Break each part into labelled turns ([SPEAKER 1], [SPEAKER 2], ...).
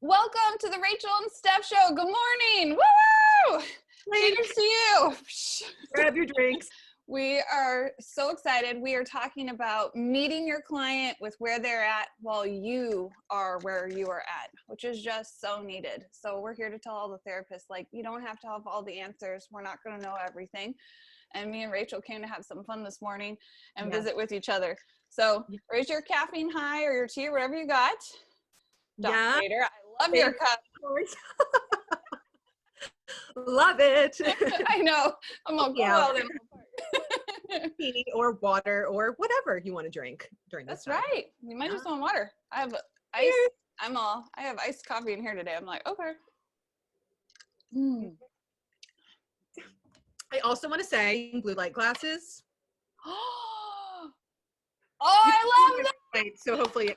[SPEAKER 1] Welcome to the Rachel and Steph Show. Good morning. Woo! Cheers to you.
[SPEAKER 2] Grab your drinks.
[SPEAKER 1] We are so excited. We are talking about meeting your client with where they're at while you are where you are at, which is just so needed. So we're here to tell all the therapists, like, you don't have to have all the answers. We're not going to know everything. And me and Rachel came to have some fun this morning and visit with each other. So raise your caffeine high or your tea or whatever you got.
[SPEAKER 2] Yeah.
[SPEAKER 1] Vader, I love your cup.
[SPEAKER 2] Love it.
[SPEAKER 1] I know. I'm all
[SPEAKER 2] Tea or water or whatever you want to drink during this time.
[SPEAKER 1] That's right. You might just want water. I have ice. I have iced coffee in here today. I'm like, okay.
[SPEAKER 2] I also want to say blue light glasses.
[SPEAKER 1] Oh, I love that.
[SPEAKER 2] So hopefully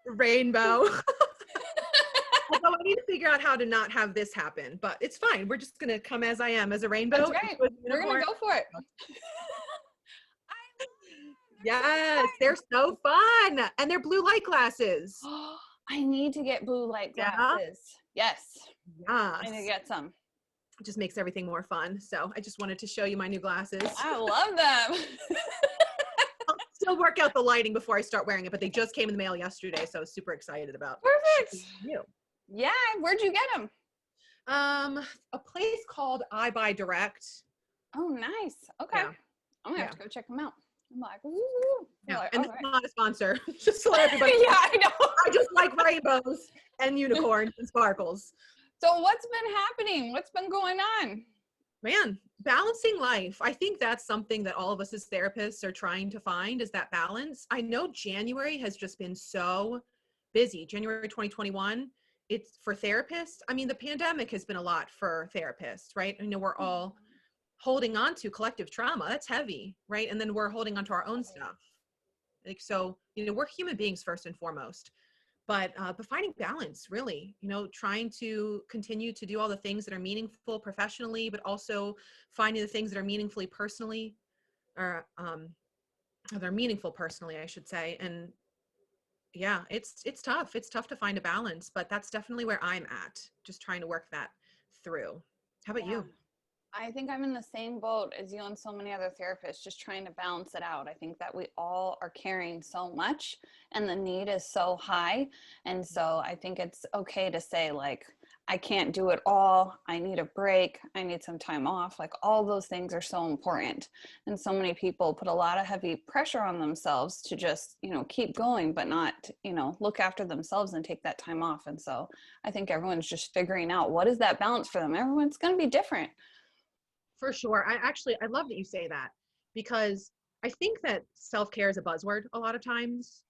[SPEAKER 2] rainbow. Although I need to figure out how to not have this happen, but it's fine. We're just going to come as I am, as a rainbow.
[SPEAKER 1] That's right. We're going to go for it.
[SPEAKER 2] Yes, they're so fun. And they're blue light glasses.
[SPEAKER 1] I need to get blue light glasses. Yes.
[SPEAKER 2] I
[SPEAKER 1] need to get some.
[SPEAKER 2] It just makes everything more fun. So I just wanted to show you my new glasses.
[SPEAKER 1] I love them.
[SPEAKER 2] I'll still work out the lighting before I start wearing it, but they just came in the mail yesterday, so I was super excited about
[SPEAKER 1] Perfect.
[SPEAKER 2] You.
[SPEAKER 1] Yeah. Where'd you get them?
[SPEAKER 2] A place called I Buy Direct.
[SPEAKER 1] Oh, nice. Okay.
[SPEAKER 2] Yeah.
[SPEAKER 1] I'm gonna have to go check them out. I'm like, ooh.
[SPEAKER 2] Yeah.
[SPEAKER 1] Like,
[SPEAKER 2] and it's not a sponsor. Just to let everybody
[SPEAKER 1] yeah, I know.
[SPEAKER 2] I just like rainbows and unicorns and sparkles.
[SPEAKER 1] So what's been happening? What's been going on?
[SPEAKER 2] Man, balancing life. I think that's something that all of us as therapists are trying to find, is that balance. I know January has just been so busy. January 2021, it's for therapists. I mean, the pandemic has been a lot for therapists, right? I know we're all holding on to collective trauma. That's heavy, right? And then we're holding on to our own stuff. Like, so, we're human beings first and foremost. But finding balance, really, trying to continue to do all the things that are meaningful professionally, but also finding the things that are meaningfully personally, or they're meaningful personally, I should say. And yeah, it's tough. It's tough to find a balance, but that's definitely where I'm at, just trying to work that through. How about you?
[SPEAKER 1] I think I'm in the same boat as you and so many other therapists, just trying to balance it out. I think that we all are carrying so much and the need is so high. And so I think it's okay to say, like, I can't do it all. I need a break. I need some time off. Like, all those things are so important. And so many people put a lot of heavy pressure on themselves to just, keep going, but not, look after themselves and take that time off. And so I think everyone's just figuring out what is that balance for them. Everyone's going to be different.
[SPEAKER 2] For sure. I love that you say that, because I think that self-care is a buzzword a lot of times.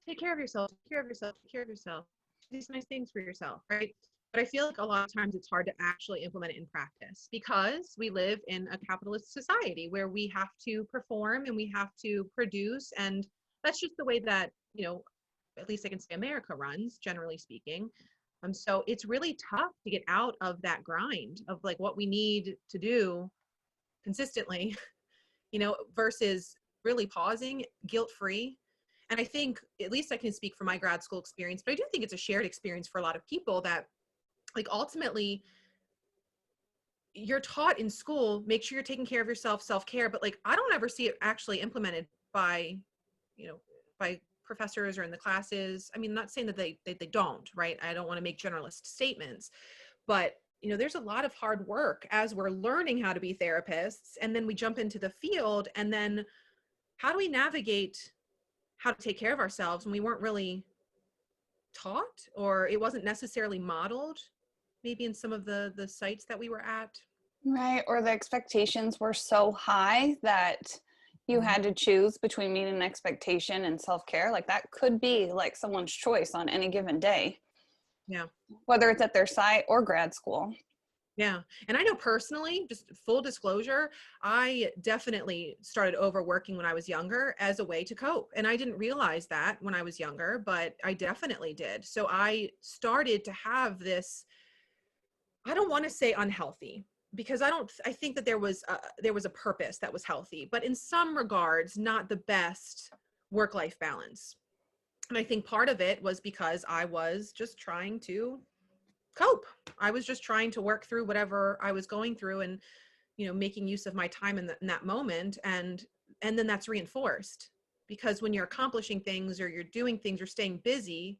[SPEAKER 2] Take care of yourself, take care of yourself, take care of yourself. Do these nice things for yourself, right? But I feel like a lot of times it's hard to actually implement it in practice, because we live in a capitalist society where we have to perform and we have to produce. And that's just the way that, at least I can say America runs, generally speaking. So it's really tough to get out of that grind of like what we need to do consistently, versus really pausing guilt-free. And I think, at least I can speak from my grad school experience, but I do think it's a shared experience for a lot of people, that like ultimately you're taught in school, make sure you're taking care of yourself, self-care, but like I don't ever see it actually implemented by professors or in the classes. I mean, not saying that they don't, right? I don't want to make generalist statements, but there's a lot of hard work as we're learning how to be therapists, and then we jump into the field, and then how do we navigate how to take care of ourselves when we weren't really taught, or it wasn't necessarily modeled, maybe in some of the sites that we were at.
[SPEAKER 1] Right. Or the expectations were so high that you had to choose between meeting an expectation and self-care. Like, that could be like someone's choice on any given day.
[SPEAKER 2] Yeah.
[SPEAKER 1] Whether it's at their site or grad school.
[SPEAKER 2] Yeah. And I know personally, just full disclosure, I definitely started overworking when I was younger as a way to cope. And I didn't realize that when I was younger, but I definitely did. So I started to have this, I don't want to say unhealthy, because I think that there was a purpose that was healthy, but in some regards, not the best work-life balance. And I think part of it was because I was just trying to cope. I was just trying to work through whatever I was going through, and, making use of my time in that moment. And then that's reinforced, because when you're accomplishing things, or you're doing things, or staying busy,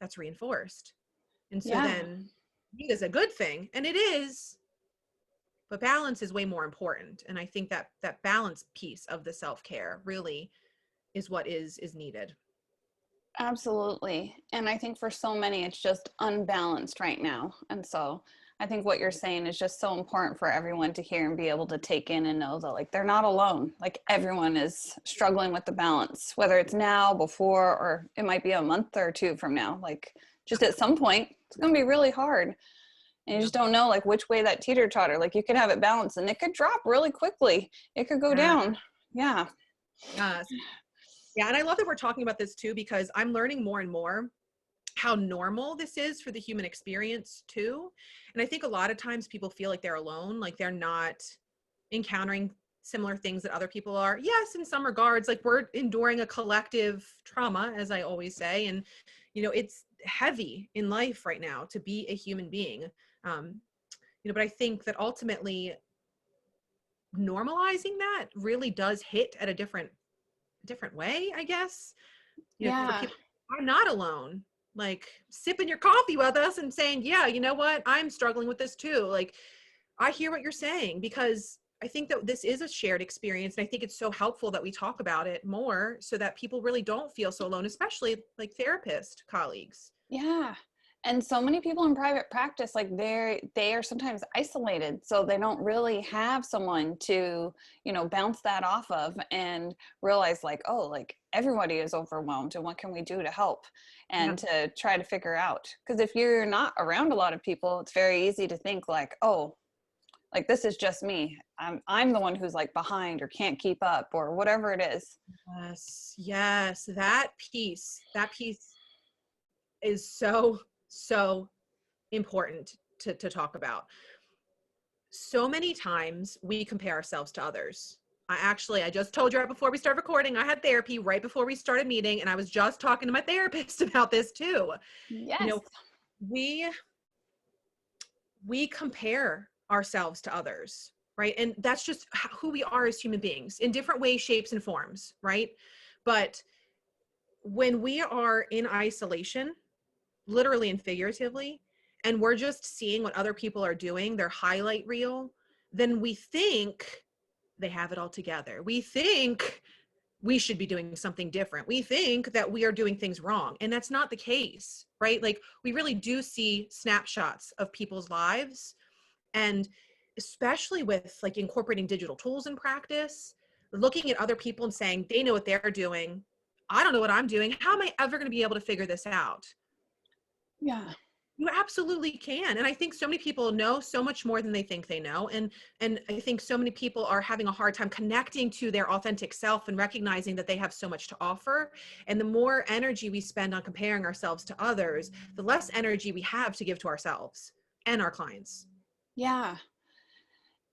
[SPEAKER 2] that's reinforced. And so
[SPEAKER 1] Yeah.
[SPEAKER 2] then it is a good thing, and it is, but balance is way more important. And I think that that balance piece of the self-care really is what is needed.
[SPEAKER 1] Absolutely. And I think for so many, it's just unbalanced right now. And so I think what you're saying is just so important for everyone to hear and be able to take in and know that like they're not alone. Like everyone is struggling with the balance, whether it's now, before, or it might be a month or two from now. Like just at some point, it's going to be really hard. And you
[SPEAKER 2] Yeah.
[SPEAKER 1] just don't know like which way that teeter totter, like you could have it balanced and it could drop really quickly. It could go down. Yeah.
[SPEAKER 2] Yes. Yeah. And I love that we're talking about this too, because I'm learning more and more how normal this is for the human experience too. And I think a lot of times people feel like they're alone, like they're not encountering similar things that other people are. Yes, in some regards, like we're enduring a collective trauma, as I always say. And, it's heavy in life right now to be a human being. Um, but I think that ultimately normalizing that really does hit at a different way, I guess. For
[SPEAKER 1] Yeah.
[SPEAKER 2] people, I'm not alone. Like sipping your coffee with us and saying, yeah, you know what? I'm struggling with this too. Like, I hear what you're saying, because I think that this is a shared experience. And I think it's so helpful that we talk about it more so that people really don't feel so alone, especially like therapist colleagues.
[SPEAKER 1] Yeah. And so many people in private practice, like they are sometimes isolated. So they don't really have someone to, bounce that off of and realize like, oh, like everybody is overwhelmed and what can we do to help
[SPEAKER 2] Yeah.
[SPEAKER 1] and to try to figure out. Because if you're not around a lot of people, it's very easy to think like, oh, like this is just me. I'm the one who's like behind or can't keep up or whatever it is.
[SPEAKER 2] Yes. Yes. That piece is so, so important to talk about. So many times we compare ourselves to others. I just told you right before we started recording, I had therapy right before we started meeting, and I was just talking to my therapist about this too. You
[SPEAKER 1] Yes.
[SPEAKER 2] know, we compare ourselves to others, right? And that's just who we are as human beings in different ways, shapes, and forms, right? But when we are in isolation, literally and figuratively, and we're just seeing what other people are doing, their highlight reel, then we think they have it all together. We think we should be doing something different. We think that we are doing things wrong. And that's not the case, right? Like we really do see snapshots of people's lives. And especially with like incorporating digital tools in practice, looking at other people and saying, they know what they're doing. I don't know what I'm doing. How am I ever going to be able to figure this out?
[SPEAKER 1] Yeah.
[SPEAKER 2] You absolutely can. And I think so many people know so much more than they think they know. And I think so many people are having a hard time connecting to their authentic self and recognizing that they have so much to offer. And the more energy we spend on comparing ourselves to others, the less energy we have to give to ourselves and our clients.
[SPEAKER 1] Yeah.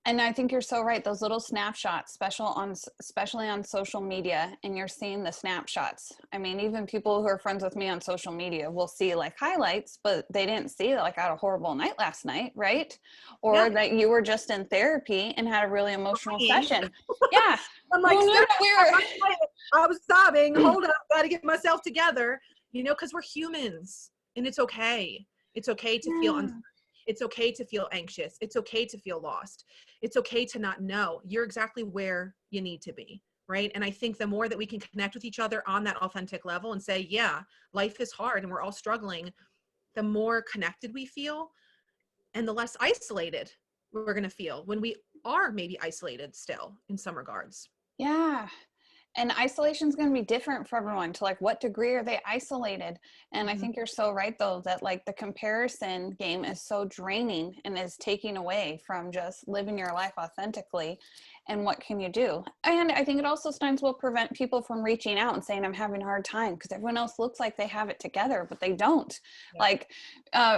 [SPEAKER 1] And I think you're so right. Those little snapshots, especially on social media, and you're seeing the snapshots. I mean, even people who are friends with me on social media will see like highlights, but they didn't see like I had a horrible night last night, right?
[SPEAKER 2] Yeah.
[SPEAKER 1] Or that you were just in therapy and had a really emotional
[SPEAKER 2] Crying.
[SPEAKER 1] session. Yeah.
[SPEAKER 2] I'm
[SPEAKER 1] Who
[SPEAKER 2] like,
[SPEAKER 1] knew
[SPEAKER 2] step
[SPEAKER 1] that we
[SPEAKER 2] back,
[SPEAKER 1] were?
[SPEAKER 2] I was sobbing. Hold up, got to get myself together, because we're humans and it's okay. It's okay to feel
[SPEAKER 1] Yeah.
[SPEAKER 2] it's okay to feel anxious. It's okay to feel lost. It's okay to not know. You're exactly where you need to be, right? And I think the more that we can connect with each other on that authentic level and say, yeah, life is hard and we're all struggling, the more connected we feel and the less isolated we're going to feel when we are maybe isolated still in some regards.
[SPEAKER 1] Yeah. And isolation is going to be different for everyone to like what degree are they isolated. And I
[SPEAKER 2] Mhm.
[SPEAKER 1] think you're so right though that like the comparison game is so draining and is taking away from just living your life authentically. and what can you do? And I think it also sometimes will prevent people from reaching out and saying, I'm having a hard time, because everyone else looks like they have it together, but they don't.
[SPEAKER 2] Yeah.
[SPEAKER 1] Like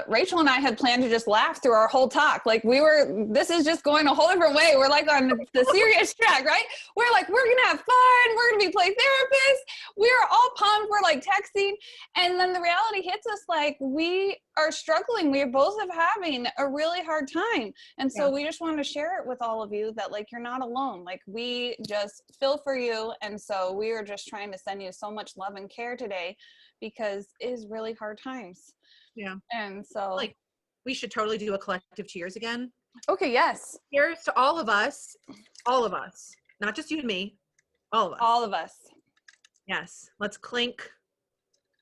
[SPEAKER 1] Rachel and I had planned to just laugh through our whole talk. Like this is just going a whole different way. We're like on the serious track, right? We're like, we're going to have fun. We're going to be play therapists. We're all pumped. We're like texting. And then the reality hits us, like we are struggling. We both are having a really hard time. And so we just wanted to share it with all of you that like, you're not alone. Like we just feel for you. And so we are just trying to send you so much love and care today, because it is really hard times.
[SPEAKER 2] Yeah.
[SPEAKER 1] And so
[SPEAKER 2] like we should totally do a collective cheers again.
[SPEAKER 1] Okay. Yes.
[SPEAKER 2] Cheers to all of us, not just you and me, all of us.
[SPEAKER 1] All of us.
[SPEAKER 2] Yes. Let's clink.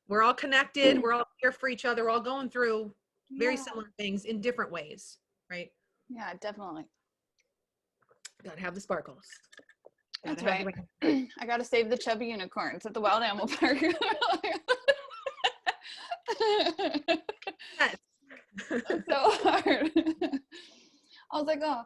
[SPEAKER 2] We're all connected. We're all here for each other. We're all going through very similar things in different ways, right?
[SPEAKER 1] Yeah, definitely.
[SPEAKER 2] Gotta have the sparkles.
[SPEAKER 1] That's right. I gotta save the chubby unicorns at the wild animal park.
[SPEAKER 2] Yes.
[SPEAKER 1] It's so hard. I was like, oh.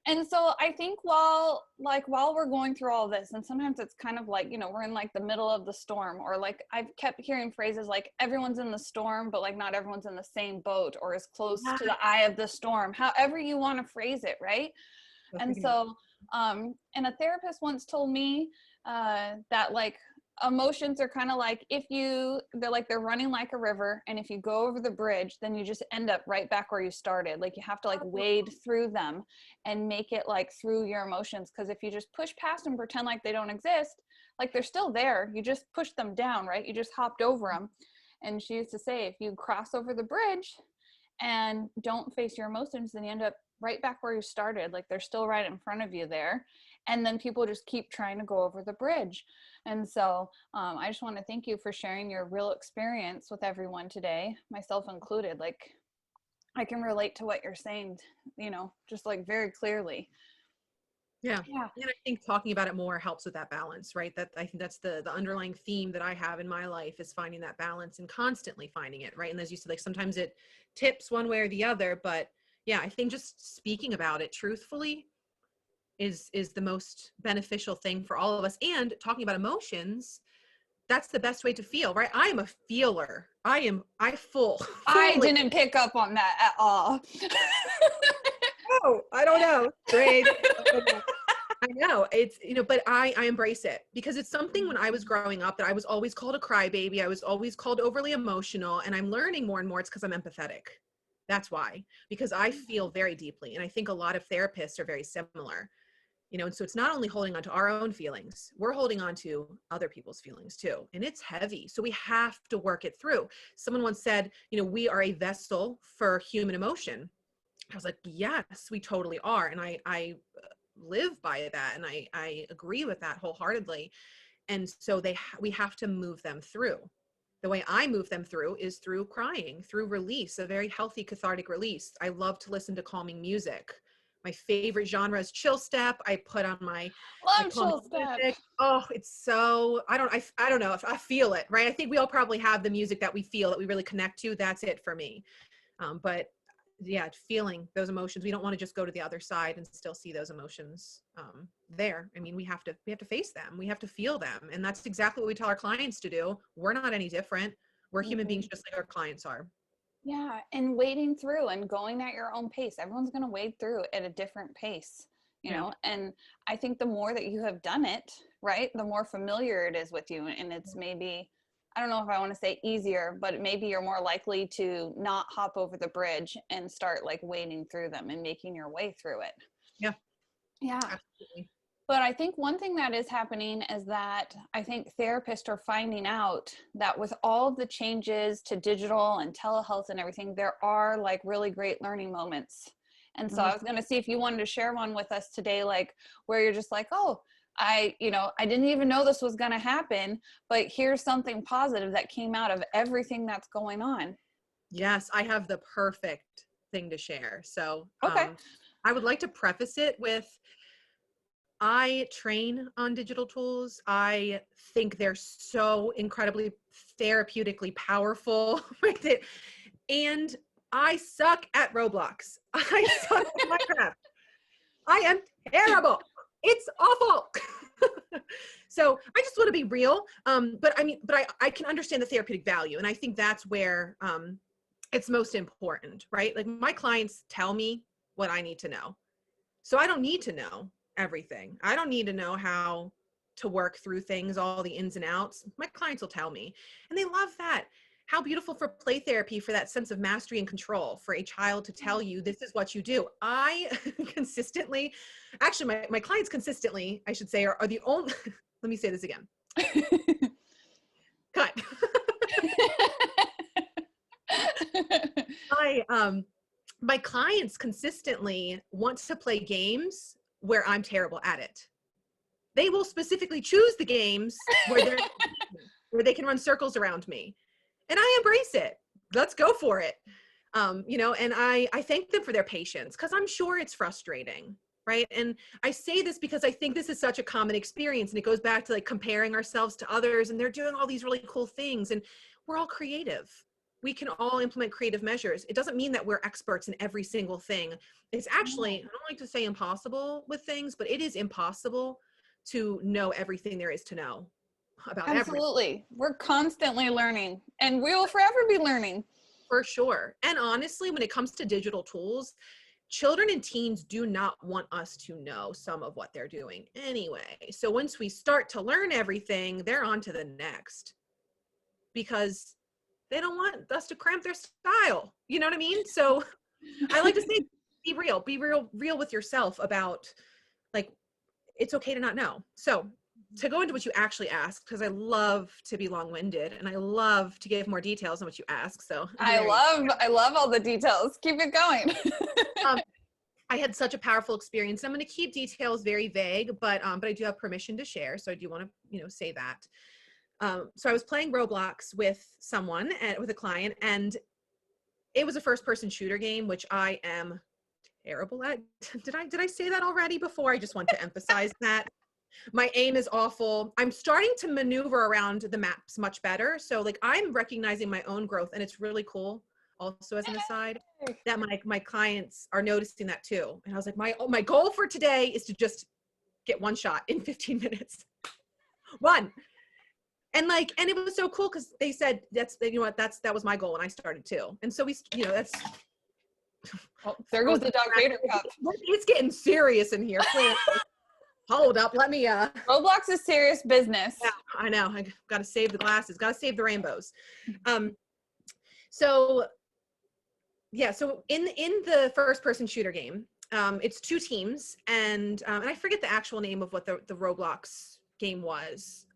[SPEAKER 1] And so I think while we're going through all this, and sometimes it's kind of like, we're in like the middle of the storm, or like I've kept hearing phrases like everyone's in the storm, but like not everyone's in the same boat or as close to the eye of the storm, however you want to phrase it, right? And so, and a therapist once told me that like emotions are kind of like they're running like a river, and if you go over the bridge, then you just end up right back where you started. Like you have to like wade through them and make it like through your emotions, because if you just push past them, pretend like they don't exist, like they're still there, you just push them down, right? You just hopped over them. And she used to say, if you cross over the bridge and don't face your emotions, then you end up right back where you started. Like they're still right in front of you there. And then people just keep trying to go over the bridge. And so I just want to thank you for sharing your real experience with everyone today, myself included. Like I can relate to what you're saying, just like very clearly.
[SPEAKER 2] Yeah. And I think talking about it more helps with that balance, right? That I think that's the underlying theme that I have in my life, is finding that balance and constantly finding it, right? And as you said, like sometimes it tips one way or the other, but yeah, I think just speaking about it truthfully is the most beneficial thing for all of us. And talking about emotions, that's the best way to feel, right? I am a feeler. I
[SPEAKER 1] I didn't pick up on that at all.
[SPEAKER 2] Oh, I don't know. Great. I know it's, but I embrace it, because it's something when I was growing up that I was always called a crybaby. I was always called overly emotional, and I'm learning more and more. It's because I'm empathetic. That's why, because I feel very deeply. And I think a lot of therapists are very similar. And so it's not only holding on to our own feelings, we're holding on to other people's feelings too. And it's heavy. So we have to work it through. Someone once said, we are a vessel for human emotion. I was like, yes, we totally are. And I live by that. And I agree with that wholeheartedly. And so we have to move them through. The way I move them through is through crying, through release, a very healthy cathartic release. I love to listen to calming music. My favorite genre is chill step. I put on my
[SPEAKER 1] chill step.
[SPEAKER 2] Oh, it's so, I don't know if I feel it, right? I think we all probably have the music that we feel, that we really connect to. That's it for me. But yeah, feeling those emotions. We don't want to just go to the other side and still see those emotions there. I mean, we have to face them. We have to feel them. And that's exactly what we tell our clients to do. We're not any different. We're human beings just like our clients are.
[SPEAKER 1] Yeah. And wading through and going at your own pace. Everyone's going to wade through at a different pace, you know? And I think the more that you have done it, right, the more familiar it is with you. And it's maybe, I don't know if I want to say easier, but maybe you're more likely to not hop over the bridge and start like wading through them and making your way through it.
[SPEAKER 2] Yeah.
[SPEAKER 1] Yeah.
[SPEAKER 2] Absolutely.
[SPEAKER 1] But I think one thing that is happening is that I think therapists are finding out that with all of the changes to digital and telehealth and everything, there are like really great learning moments. And so I was going to see if you wanted to share one with us today, like where you're just like, oh, I didn't even know this was going to happen, but here's something positive that came out of everything that's going on.
[SPEAKER 2] Yes, I have the perfect thing to share. So
[SPEAKER 1] okay.
[SPEAKER 2] I would like to preface it with, I train on digital tools. I think they're so incredibly therapeutically powerful. And I suck at Roblox. I suck at Minecraft. I am terrible. It's awful. So I just want to be real. But I mean, but I can understand the therapeutic value. And I think that's where it's most important, right? Like my clients tell me what I need to know. So I don't need to know everything. I don't need to know how to work through things, all the ins and outs. My clients will tell me. And they love that. How beautiful for play therapy, for that sense of mastery and control, for a child to tell you, this is what you do. I consistently, actually, my clients consistently, I should say, are the only, let me say this again. Cut. My clients consistently want to play games where I'm terrible at it. They will specifically choose the games where they can run circles around me. And I embrace it. Let's go for it. You know, and I thank them for their patience, because I'm sure it's frustrating, right? And I say this because I think this is such a common experience, and it goes back to like comparing ourselves to others, and they're doing all these really cool things, and we're all creative. We can all implement creative measures. It doesn't mean that we're experts in every single thing. It's actually, I don't like to say impossible with things, but it is impossible to know everything there is to know about everything.
[SPEAKER 1] Absolutely. We're constantly learning, and we will forever be learning.
[SPEAKER 2] For sure. And honestly, when it comes to digital tools, children and teens do not want us to know some of what they're doing anyway. So once we start to learn everything, they're on to the next, because they don't want us to cramp their style. You know what I mean? So I like to say, be real with yourself about, like, it's okay to not know. So to go into what you actually asked, because I love to be long-winded and I love to give more details on what you ask. So
[SPEAKER 1] I love all the details. Keep it going.
[SPEAKER 2] I had such a powerful experience. I'm going to keep details very vague, but I do have permission to share. So I do want to, you know, say that. So I was playing Roblox with someone, and with a client, and it was a first-person shooter game, which I am terrible at. Did I say that already before? I just want to emphasize that. My aim is awful. I'm starting to maneuver around the maps much better. So like I'm recognizing my own growth, and it's really cool. Also, as an aside, that my clients are noticing that too. And I was like, my goal for today is to just get one shot in 15 minutes. One. And like, and it was so cool because they said, you know what, that was my goal when I started too. And so we, you know, that's.
[SPEAKER 1] Oh, there goes the Doc Vader cup.
[SPEAKER 2] It's getting serious in here. Hold up, let me.
[SPEAKER 1] Roblox is serious business.
[SPEAKER 2] Yeah, I know. I got to save the glasses. Got to save the rainbows. So yeah, so in the first-person shooter game, it's two teams, and I forget the actual name of what the Roblox game was.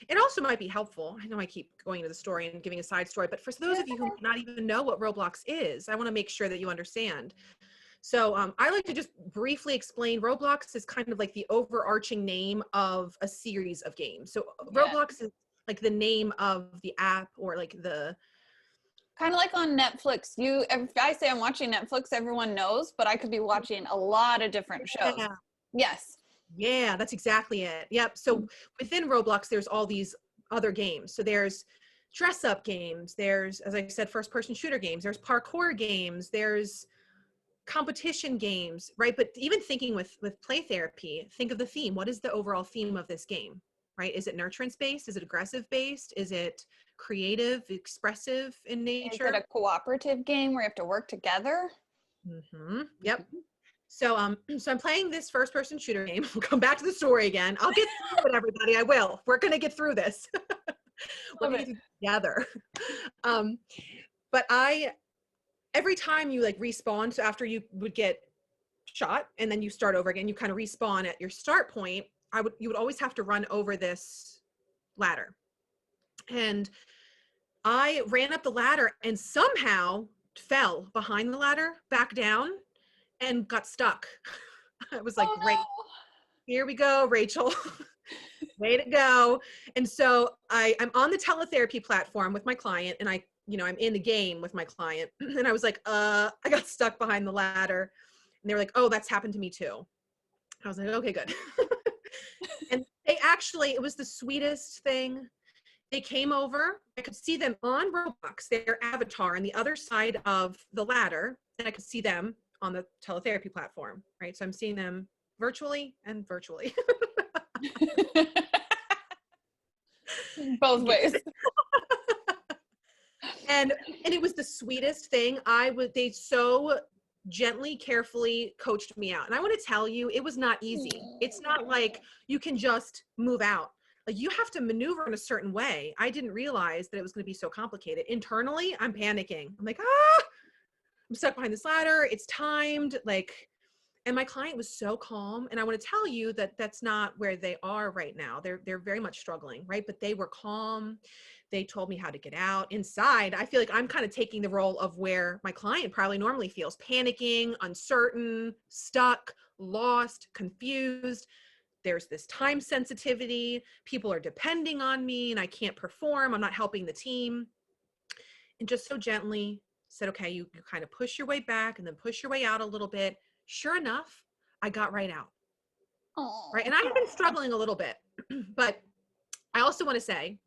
[SPEAKER 2] It also might be helpful. I know I keep going into the story and giving a side story, but for those of you who might not even know what Roblox is, I want to make sure that you understand. So I like to just briefly explain. Roblox is kind of like the overarching name of a series of games. So Roblox is like the name of the app, or like the
[SPEAKER 1] kind of like on Netflix. If I say I'm watching Netflix, everyone knows, but I could be watching a lot of different shows.
[SPEAKER 2] Yeah.
[SPEAKER 1] Yes.
[SPEAKER 2] Yeah, that's exactly it. Yep. So within Roblox, there's all these other games. So there's dress up games. There's, as I said, first person shooter games. There's parkour games. There's competition games, right? But even thinking with play therapy, think of the theme. What is the overall theme of this game, right? Is it nurturance based? Is it aggressive based? Is it creative, expressive in nature?
[SPEAKER 1] Is it a cooperative game where you have to work together?
[SPEAKER 2] Mm-hmm. Yep. So I'm playing this first person shooter game. We'll come back to the story again. I'll get through it, everybody. I will. We're going to get through this. We're going to get together. But every time you like respawn, so after you would get shot and then you start over again, you kind of respawn at your start point, you would always have to run over this ladder. And I ran up the ladder and somehow fell behind the ladder back down and got stuck. I was like,
[SPEAKER 1] oh,
[SPEAKER 2] great, here we go, Rachel. Way to go. And so I'm on the teletherapy platform with my client, and I'm in the game with my client, and I was like, I got stuck behind the ladder. And they were like, oh, that's happened to me too. I was like, okay, good. And it was the sweetest thing. They came over, I could see them on Roblox, their avatar on the other side of the ladder, and I could see them on the teletherapy platform, right? So I'm seeing them virtually and virtually.
[SPEAKER 1] Both ways.
[SPEAKER 2] And it was the sweetest thing. They so gently, carefully coached me out. And I want to tell you, it was not easy. It's not like you can just move out. Like, you have to maneuver in a certain way. I didn't realize that it was going to be so complicated. Internally, I'm panicking. I'm like, I'm stuck behind this ladder. It's timed. And my client was so calm. And I want to tell you that that's not where they are right now. They're very much struggling, right? But they were calm. They told me how to get out. Inside, I feel like I'm kind of taking the role of where my client probably normally feels: panicking, uncertain, stuck, lost, confused. There's this time sensitivity. People are depending on me and I can't perform. I'm not helping the team. And just so gently said, okay, you kind of push your way back and then push your way out a little bit. Sure enough, I got right out.
[SPEAKER 1] Oh.
[SPEAKER 2] Right. And I have been struggling a little bit, but I also want to say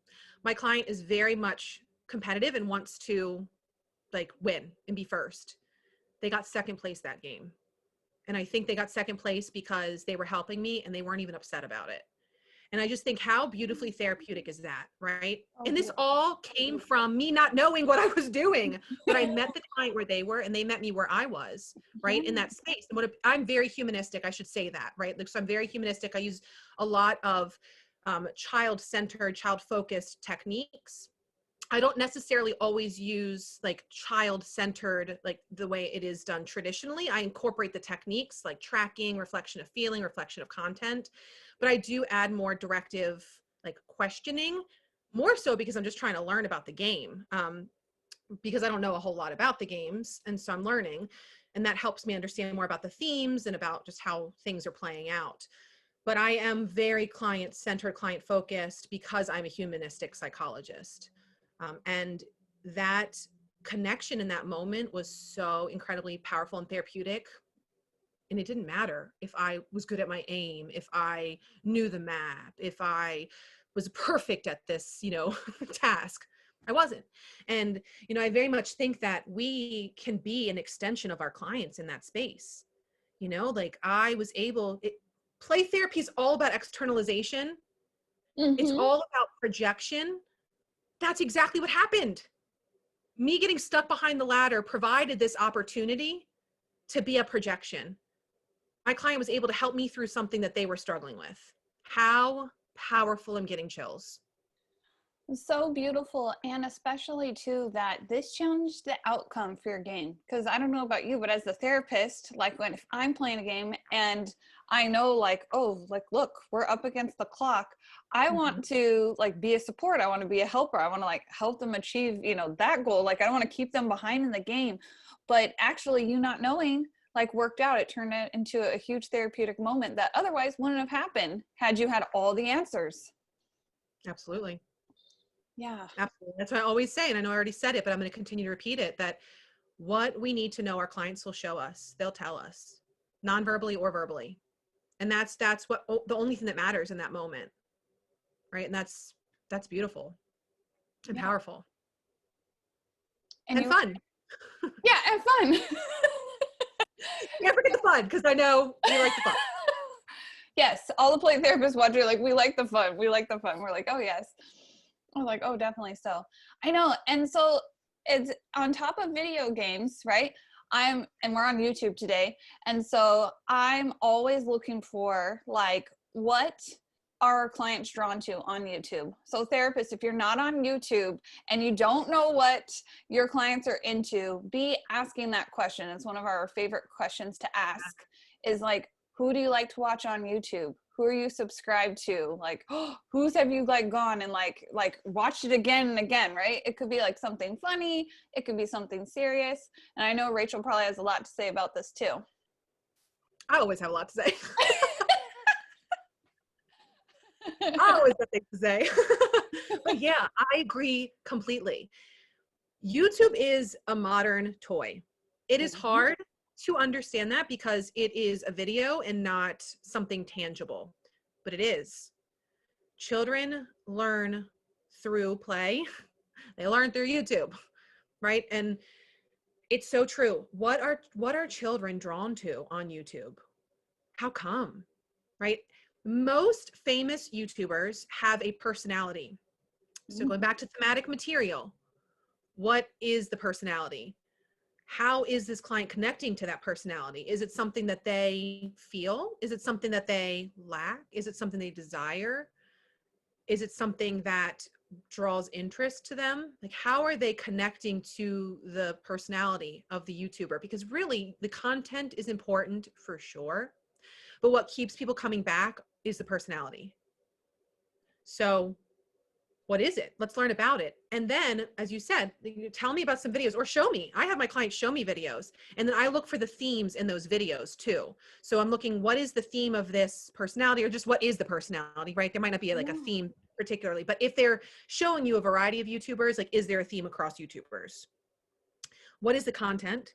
[SPEAKER 2] my client is very much competitive and wants to win and be first. They got second place that game. And I think they got second place because they were helping me and they weren't even upset about it. And I just think, how beautifully therapeutic is that, right? And this all came from me not knowing what I was doing. But I met the client where they were and they met me where I was, right? In that space. And I'm very humanistic, I should say that, right? So I'm very humanistic. I use a lot of child-centered, child-focused techniques. I don't necessarily always use child-centered, the way it is done traditionally. I incorporate the techniques like tracking, reflection of feeling, reflection of content, but I do add more directive, questioning, more so because I'm just trying to learn about the game, because I don't know a whole lot about the games. And so I'm learning, and that helps me understand more about the themes and about just how things are playing out. But I am very client-centered, client-focused because I'm a humanistic psychologist. And that connection in that moment was so incredibly powerful and therapeutic. And it didn't matter if I was good at my aim, if I knew the map, if I was perfect at this, task. I wasn't. And, I very much think that we can be an extension of our clients in that space. I was play therapy is all about externalization. It's all about projection. That's exactly what happened. Me getting stuck behind the ladder provided this opportunity to be a projection. My client was able to help me through something that they were struggling with. How powerful. I'm getting chills.
[SPEAKER 1] So beautiful. And especially too, that this changed the outcome for your game. Because I don't know about you, but as the therapist, if I'm playing a game and I know look, we're up against the clock, I want to be a support. I want to be a helper. I want to help them achieve, that goal. I don't want to keep them behind in the game. But actually, you not knowing worked out. It turned it into a huge therapeutic moment that otherwise wouldn't have happened had you had all the answers.
[SPEAKER 2] Absolutely.
[SPEAKER 1] Yeah.
[SPEAKER 2] Absolutely. That's what I always say. And I know I already said it, but I'm going to continue to repeat it, that what we need to know, our clients will show us. They'll tell us, non-verbally or verbally. And that's what the only thing that matters in that moment. Right. And that's beautiful and powerful and fun.
[SPEAKER 1] Yeah. And fun.
[SPEAKER 2] Can't forget the fun, because I know you like the fun.
[SPEAKER 1] Yes. All the play therapists watching, we like the fun. We like the fun. We're like, oh yes. We're like, oh, definitely. So I know. And so it's on top of video games, right? And we're on YouTube today. And so I'm always looking for what are our clients drawn to on YouTube? So therapists, if you're not on YouTube and you don't know what your clients are into, be asking that question. It's one of our favorite questions to ask is who do you like to watch on YouTube? Who are you subscribed to? Whose have you gone and watched it again and again, right? It could be something funny. It could be something serious. And I know Rachel probably has a lot to say about this too.
[SPEAKER 2] I always have a lot to say. I always have things to say. But yeah, I agree completely. YouTube is a modern toy. It is hard to understand that because it is a video and not something tangible, but it is. Children learn through play. They learn through YouTube, right? And it's so true. What are children drawn to on YouTube? How come? Right? Most famous YouTubers have a personality. So going back to thematic material, what is the personality? How is this client connecting to that personality? Is it something that they feel? Is it something that they lack? Is it something they desire? Is it something that draws interest to them? Like, how are they connecting to the personality of the YouTuber? Because really, the content is important for sure, but what keeps people coming back is the personality. So what is it? Let's learn about it. And then, as you said, tell me about some videos or show me. I have my clients show me videos, and then I look for the themes in those videos too. So I'm looking, what is the theme of this personality, or just what is the personality, right? There might not be like a theme particularly, but if they're showing you a variety of YouTubers, like, is there a theme across YouTubers? What is the content,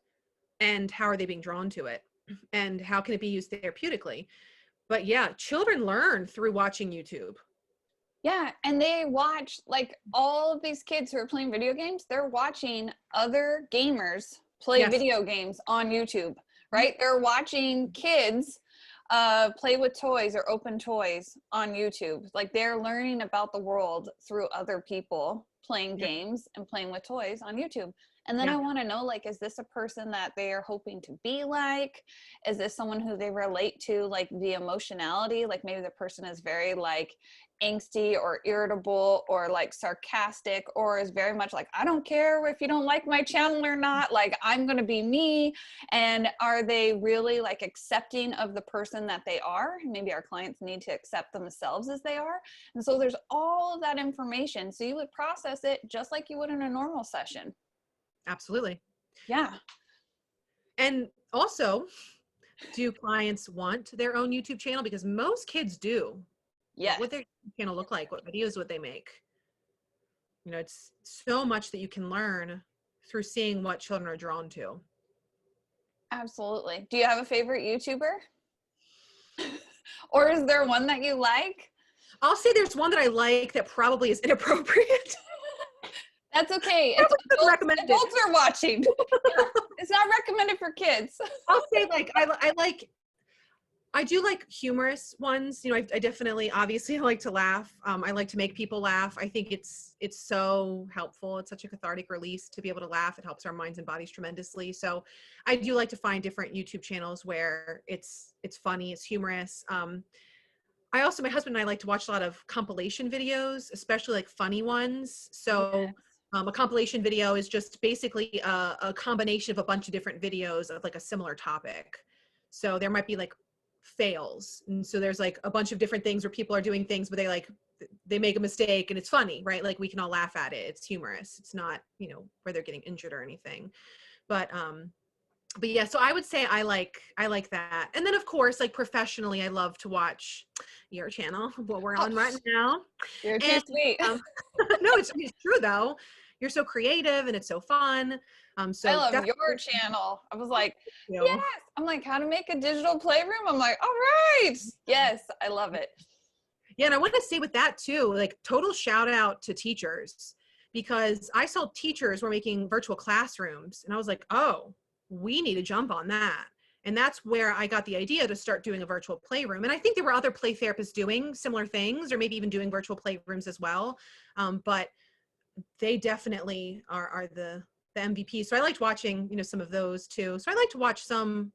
[SPEAKER 2] and how are they being drawn to it? And how can it be used therapeutically? But yeah, children learn through watching YouTube.
[SPEAKER 1] Yeah, and they watch, like, all of these kids who are playing video games, they're watching other gamers play
[SPEAKER 2] Yes.
[SPEAKER 1] video games on YouTube, right? They're watching kids play with toys or open toys on YouTube. Like, they're learning about the world through other people playing
[SPEAKER 2] Yeah.
[SPEAKER 1] games and playing with toys on YouTube. And then
[SPEAKER 2] Yeah.
[SPEAKER 1] I want to know, like, is this a person that they are hoping to be like? Is this someone who they relate to, like, the emotionality? Like, maybe the person is very, like, angsty or irritable or, like, sarcastic, or is very much like, I don't care if you don't like my channel or not, like, I'm going to be me. And are they really, like, accepting of the person that they are? Maybe our clients need to accept themselves as they are. And so there's all of that information. So you would process it just like you would in a normal session.
[SPEAKER 2] Absolutely.
[SPEAKER 1] Yeah.
[SPEAKER 2] And also, do clients want their own YouTube channel? Because most kids do. What
[SPEAKER 1] Yes.
[SPEAKER 2] would their channel look like? What videos would they make? You know, it's so much that you can learn through seeing what children are drawn to.
[SPEAKER 1] Absolutely. Do you have a favorite YouTuber? Or is there one that you like?
[SPEAKER 2] I'll say there's one that I like that probably is inappropriate.
[SPEAKER 1] That's okay. It's
[SPEAKER 2] Probably doesn't recommend it.
[SPEAKER 1] adults are watching. Yeah. It's not recommended for kids.
[SPEAKER 2] I'll say, like, I do like humorous ones. You know, I definitely, obviously, I like to laugh. I like to make people laugh. I think it's so helpful. It's such a cathartic release to be able to laugh. It helps our minds and bodies tremendously. So I do like to find different YouTube channels where it's funny, it's humorous. I also, my husband and I like to watch a lot of compilation videos, especially like funny ones. So a compilation video is just basically a combination of a bunch of different videos of like a similar topic. So there might be like fails. And so there's like a bunch of different things where people are doing things, but they make a mistake and it's funny, right? Like, we can all laugh at it. It's humorous. It's not, you know, where they're getting injured or anything. But yeah, so I would say I like that. And then, of course, like, professionally, I love to watch your channel, what we're on right now.
[SPEAKER 1] You're too sweet.
[SPEAKER 2] No, it's true though. You're so creative and it's so fun. So
[SPEAKER 1] I love your channel. I was like,
[SPEAKER 2] you.
[SPEAKER 1] yes. I'm like, how to make a digital playroom? I'm like, all right. Yes, I love it.
[SPEAKER 2] Yeah, and I want to say with that too, like, total shout out to teachers, because I saw teachers were making virtual classrooms and I was like, oh, we need to jump on that. And that's where I got the idea to start doing a virtual playroom. And I think there were other play therapists doing similar things, or maybe even doing virtual playrooms as well. But they definitely are the MVP. So I liked watching, you know, some of those too. So I like to watch some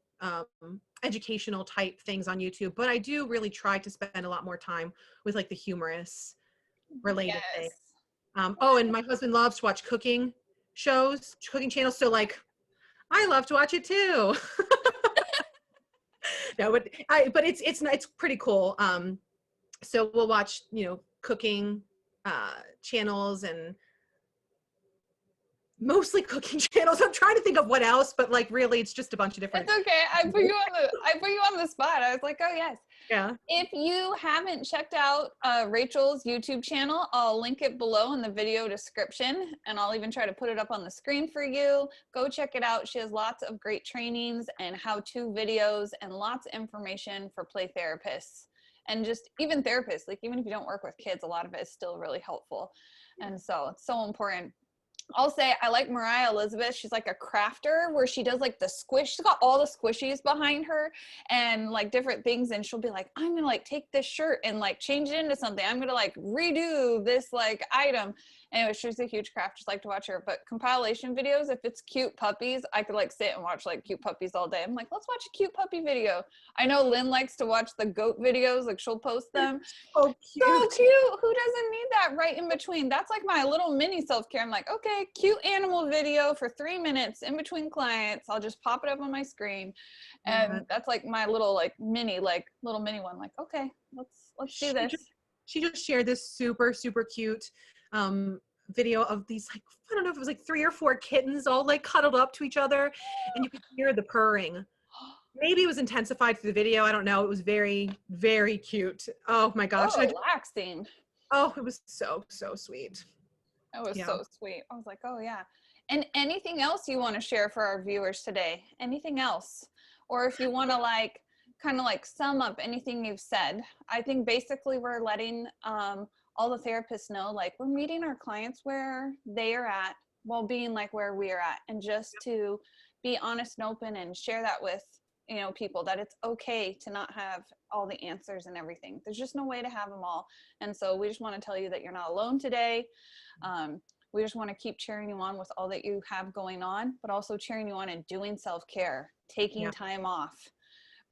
[SPEAKER 2] educational type things on YouTube, but I do really try to spend a lot more time with like the humorous related things. Oh, and my husband loves to watch cooking shows, cooking channels. So, like, I love to watch it too. No, but it's pretty cool. So we'll watch, you know, cooking channels, and mostly cooking channels. I'm trying to think of what else, but like, really, it's just a bunch of different.
[SPEAKER 1] It's okay. I put you on the spot. I was like, oh yes.
[SPEAKER 2] Yeah.
[SPEAKER 1] If you haven't checked out Rachel's YouTube channel, I'll link it below in the video description, and I'll even try to put it up on the screen for you. Go check it out. She has lots of great trainings and how-to videos and lots of information for play therapists and just even therapists. Like, even if you don't work with kids, a lot of it is still really helpful. And so it's so important. I'll say I like Mariah Elizabeth. She's like a crafter where she does like the squish. She's got all the squishies behind her and like different things. And she'll be like, I'm gonna like take this shirt and like change it into something. I'm gonna like redo this like item. Anyway, she's a huge craft. Just like to watch her. But compilation videos, if it's cute puppies, I could like sit and watch like cute puppies all day. I'm like, let's watch a cute puppy video. I know Lynn likes to watch the goat videos. Like she'll post them.
[SPEAKER 2] Oh,
[SPEAKER 1] So
[SPEAKER 2] cute.
[SPEAKER 1] cute. Who doesn't need that right in between? That's like my little mini self-care. I'm like, okay, cute animal video for 3 minutes in between clients. I'll just pop it up on my screen. And that's like my little like little mini one. Like, okay, let's do this.
[SPEAKER 2] She just shared this super, super cute video of these, like, I don't know if it was like 3 or 4 kittens all like cuddled up to each other, and you could hear the purring. Maybe it was intensified through the video. I don't know. It was very, very cute. Oh my gosh.
[SPEAKER 1] So relaxing.
[SPEAKER 2] Oh, it was so, so sweet.
[SPEAKER 1] It was so sweet. I was like, oh yeah. And anything else you want to share for our viewers today? Anything else? Or if you want to like kind of like sum up anything you've said. I think basically we're letting all the therapists know, like we're meeting our clients where they are at while being like where we are at, and just to be honest and open and share that with, you know, people, that it's okay to not have all the answers and everything. There's just no way to have them all. And so we just want to tell you that you're not alone today. We just want to keep cheering you on with all that you have going on, but also cheering you on and doing self-care, taking time off,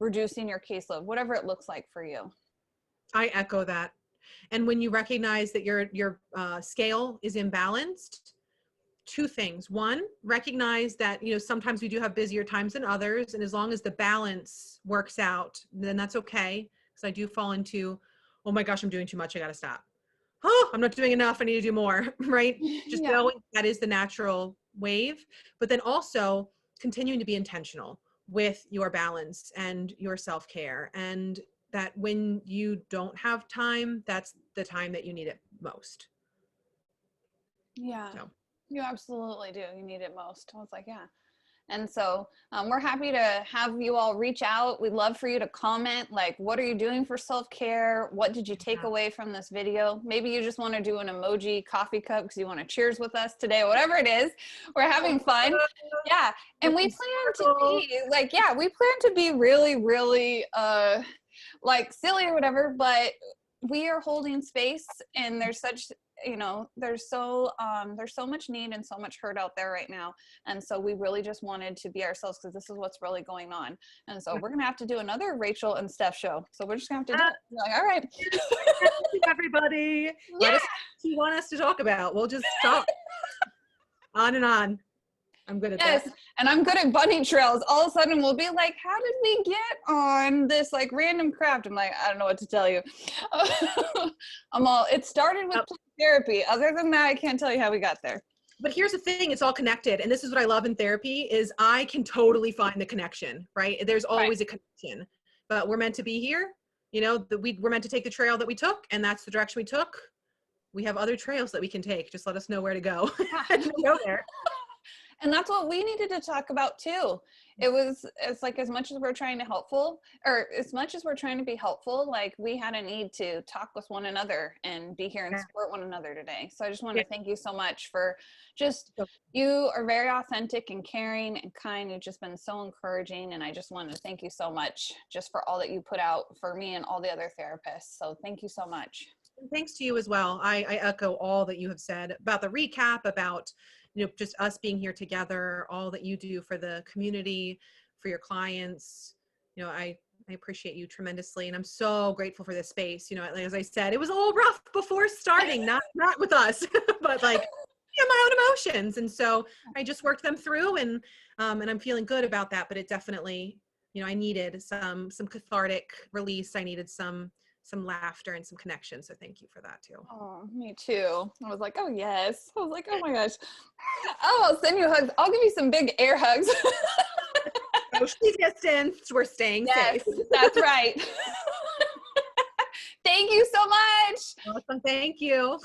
[SPEAKER 1] reducing your caseload, whatever it looks like for you.
[SPEAKER 2] I echo that. And when you recognize that your scale is imbalanced, 2 things. 1, recognize that, you know, sometimes we do have busier times than others. And as long as the balance works out, then that's okay. Because I do fall into, oh my gosh, I'm doing too much. I got to stop. Oh, I'm not doing enough. I need to do more, right? Just knowing that is the natural wave. But then also continuing to be intentional with your balance and your self-care. And that when you don't have time, that's the time that you need it most.
[SPEAKER 1] Yeah. So. You absolutely do. You need it most. I was like, yeah. And so we're happy to have you all reach out. We'd love for you to comment, like, what are you doing for self-care? What did you take away from this video? Maybe you just want to do an emoji coffee cup because you want to cheers with us today, whatever it is. We're having fun. Yeah. And we plan to be like, we plan to be really, really like silly or whatever, but we are holding space, and there's such, you know, there's so much need and so much hurt out there right now. And so we really just wanted to be ourselves, because this is what's really going on. And so we're going to have to do another Rachel and Steph show. So we're just going to have to do it. We're like, all right.
[SPEAKER 2] Everybody. Let us know what you want us to talk about. We'll just talk on and on. I'm good at that.
[SPEAKER 1] And I'm good at bunny trails. All of a sudden we'll be like, how did we get on this like random craft? I'm like, I don't know what to tell you. It started with therapy. Other than that, I can't tell you how we got there.
[SPEAKER 2] But here's the thing, it's all connected. And this is what I love in therapy, is I can totally find the connection, right? There's always a connection, but we're meant to be here. You know, we're meant to take the trail that we took, and that's the direction we took. We have other trails that we can take. Just let us know where to go. Go there.
[SPEAKER 1] And that's what we needed to talk about too. It's like, as much as we're trying to be helpful, like we had a need to talk with one another and be here and support one another today. So I just want to thank you so much for you are very authentic and caring and kind. You've just been so encouraging. And I just wanted to thank you so much just for all that you put out for me and all the other therapists. So thank you so much.
[SPEAKER 2] And thanks to you as well. I echo all that you have said about the recap, about, you know, just us being here together, all that you do for the community, for your clients. You know, I appreciate you tremendously, and I'm so grateful for this space. You know, as I said, it was all rough before starting, not with us, but like, my own emotions. And so I just worked them through, and I'm feeling good about that. But it definitely, you know, I needed some cathartic release. I needed some laughter and some connection. So thank you for that too.
[SPEAKER 1] Oh, me too. I was like, oh yes. I was like, oh my gosh. Oh, I'll send you hugs. I'll give you some big air hugs.
[SPEAKER 2] Social distance. We're staying safe.
[SPEAKER 1] That's right. Thank you so much.
[SPEAKER 2] Awesome. Thank you.